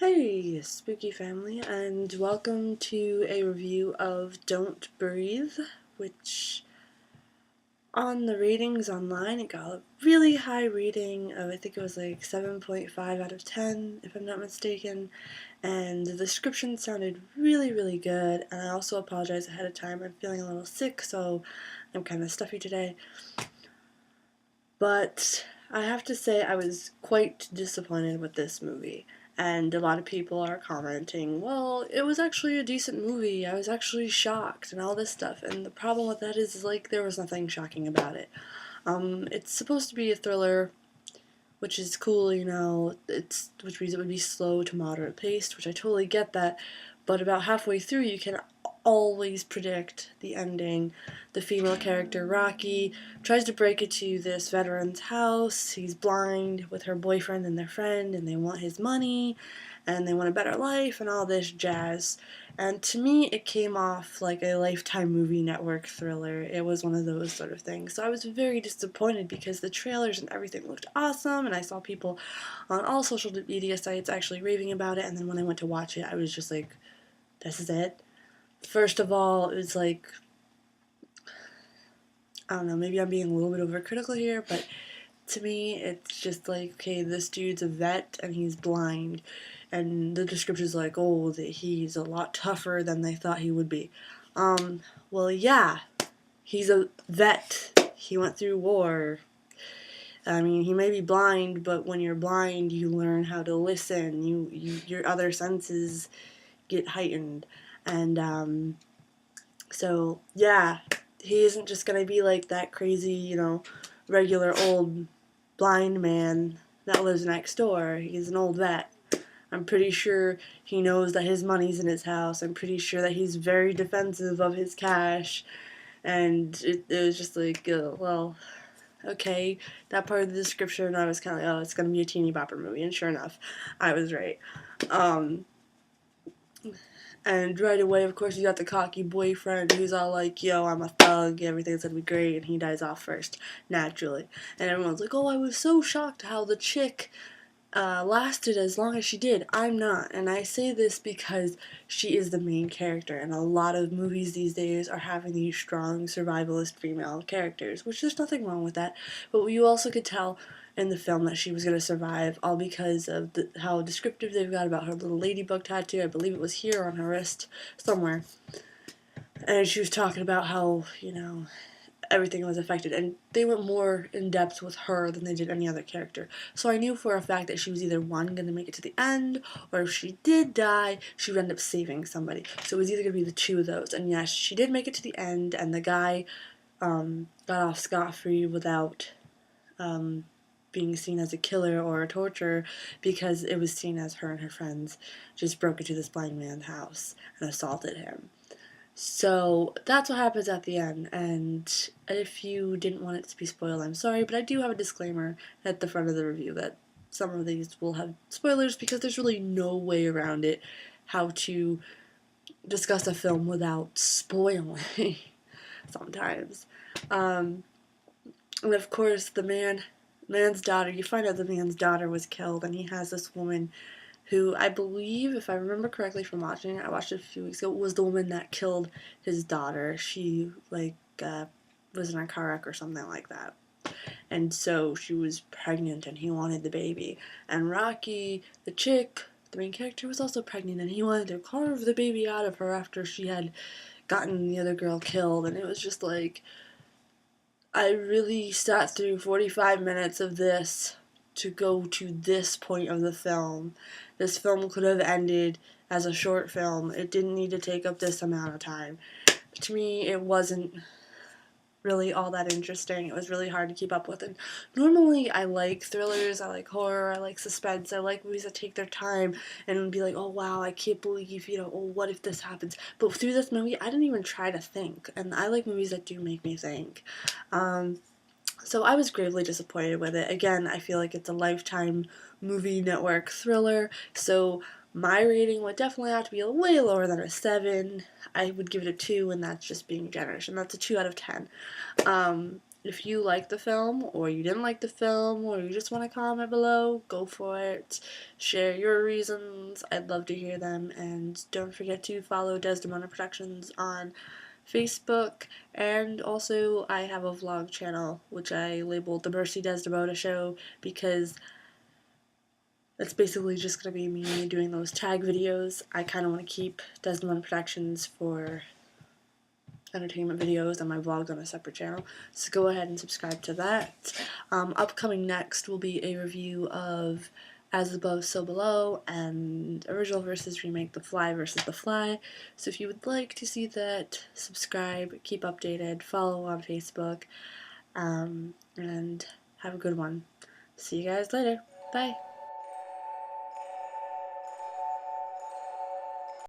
Hey, spooky family, and welcome to a review of Don't Breathe, which on the ratings online it got a really high rating of, I think it was like 7.5 out of 10, if I'm not mistaken, and the description sounded really good, and I also apologize ahead of time. I'm feeling a little sick, so I'm kind of stuffy today, but I have to say I was quite disappointed with this movie. And a lot of people are commenting, well, it was actually a decent movie, I was actually shocked, and all this stuff. And the problem with that is, like, there was nothing shocking about it. It's supposed to be a thriller, which is cool, which means it would be slow to moderate paced, which I totally get that. But about halfway through, you can always predict the ending. The female character, Rocky, tries to break into this veteran's house. He's blind with her boyfriend and their friend, and they want his money, and they want a better life, and all this jazz. And to me, it came off like a Lifetime Movie Network thriller. It was one of those sort of things. So I was very disappointed because the trailers and everything looked awesome, and I saw people on all social media sites actually raving about it, and then when I went to watch it, I was just like, this is it? First of all, it was like, I don't know, maybe I'm being a little bit overcritical here, but to me, it's just like, okay, this dude's a vet and he's blind, and the description's like, oh, that he's a lot tougher than they thought he would be. Well, yeah, he's a vet. He went through war. I mean, he may be blind, but when you're blind, you learn how to listen. Your other senses get heightened, and so yeah, he isn't just gonna be like that crazy, regular old blind man that lives next door. He's an old vet. I'm pretty sure he knows that his money's in his house. I'm pretty sure that he's very defensive of his cash. And it was just like, well, okay. That part of the description, I was kind of like, oh, it's going to be a teeny bopper movie. And sure enough, I was right. And right away, of course, you got the cocky boyfriend who's all like, yo, I'm a thug, everything's gonna be great, and he dies off first, naturally. And everyone's like, oh, I was so shocked how the chick lasted as long as she did. I'm not, and I say this because she is the main character, and a lot of movies these days are having these strong survivalist female characters, which there's nothing wrong with that, but you also could tell in the film that she was going to survive, all because of how descriptive they've got about her little ladybug tattoo. I believe it was here on her wrist somewhere, and she was talking about how, everything was affected, and they went more in depth with her than they did any other character. So I knew for a fact that she was either one going to make it to the end, or if she did die, she would end up saving somebody. So it was either going to be the two of those. And yes, she did make it to the end, and the guy got off scot-free without being seen as a killer or a torturer, because it was seen as her and her friends just broke into this blind man's house and assaulted him. So that's what happens at the end, and if you didn't want it to be spoiled, I'm sorry, but I do have a disclaimer at the front of the review that some of these will have spoilers, because there's really no way around it how to discuss a film without spoiling sometimes. And of course, the man's daughter, you find out the man's daughter was killed, and he has this woman who I believe, if I remember correctly from watching it, I watched it a few weeks ago, was the woman that killed his daughter. She, was in a car wreck or something like that. And so she was pregnant, and he wanted the baby. And Rocky, the chick, the main character, was also pregnant, and he wanted to carve the baby out of her after she had gotten the other girl killed. And it was just like, I really sat through 45 minutes of this to go to this point of the film. This film could have ended as a short film. It didn't need to take up this amount of time. To me, it wasn't really all that interesting. It was really hard to keep up with. And normally I like thrillers, I like horror, I like suspense, I like movies that take their time and be like, oh wow, I can't believe, oh, what if this happens? But through this movie, I didn't even try to think. And I like movies that do make me think. So I was gravely disappointed with it. Again, I feel like it's a Lifetime Movie Network thriller, so my rating would definitely have to be way lower than a 7. I would give it a 2, and that's just being generous, and that's a 2 out of 10. if you like the film, or you didn't like the film, or you just want to comment below, go for it. Share your reasons. I'd love to hear them. And don't forget to follow Desdemona Productions on Facebook. And also, I have a vlog channel, which I labeled The Mercy Desdemona Show, because it's basically just going to be me doing those tag videos. I kind of want to keep Desdemona Productions for entertainment videos and my vlogs on a separate channel, so go ahead and subscribe to that. Upcoming next will be a review of As Above, So Below, and original versus remake The Fly versus The Fly. So if you would like to see that, subscribe, keep updated, follow on Facebook, and have a good one. See you guys later. Bye.